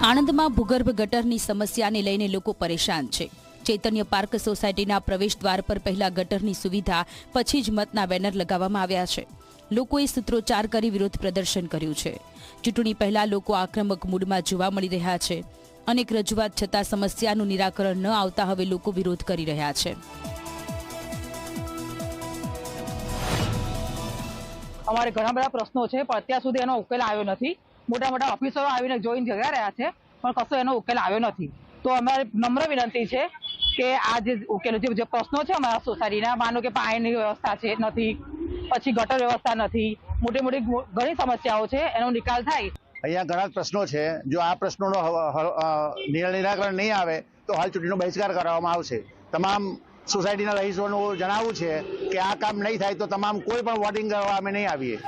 આણંદમાં ભૂગર્ભ ગટરની સમસ્યાને લઈને લોકો પરેશાન છે। ચૈતન્ય પાર્ક સોસાયટીના પ્રવેશ દ્વાર પર પહેલા ગટરની સુવિધા, પછી જ મતના બેનર લગાવવામાં આવ્યા છે। લોકોએ સૂત્રોચ્ચાર કરી વિરોધ પ્રદર્શન કર્યું છે। ચૂંટણી પહેલા લોકો આક્રમક મૂડમાં જોવા મળી રહ્યા છે। અનેક રજૂઆત છતાં સમસ્યાનું નિરાકરણ ન આવતા હવે લોકો વિરોધ કરી રહ્યા છે। અમારે ઘણા બધા પ્રશ્નો છે, પણ અત્યાર સુધી એનો ઉકેલ આવ્યો નથી। મોટા મોટા ઓફિસરો આવીને જોઈને જગ્યા રહ્યા છે, પણ કશો એનો ઉકેલ આવ્યો નથી। તો અમારી નમ્ર વિનંતી છે કે આ જે ઉકેલ જે પ્રશ્નો છે અમારા સોસાયટીના, માનો કે પાણીની વ્યવસ્થા છે નથી, પછી ગટર વ્યવસ્થા નથી, મોટી મોટી ઘણી સમસ્યાઓ છે, એનો નિકાલ થાય। અહીંયા ઘણા પ્રશ્નો છે। જો આ પ્રશ્નોનો નિરાકરણ નહીં આવે તો હાલ ચૂંટણીનો બહિષ્કાર કરવામાં આવશે। તમામ સોસાયટીના રહીશોનું જણાવવું છે કે આ કામ નહીં થાય તો તમામ કોઈ પણ વોટિંગ કરવા અમે નહીં આવીએ।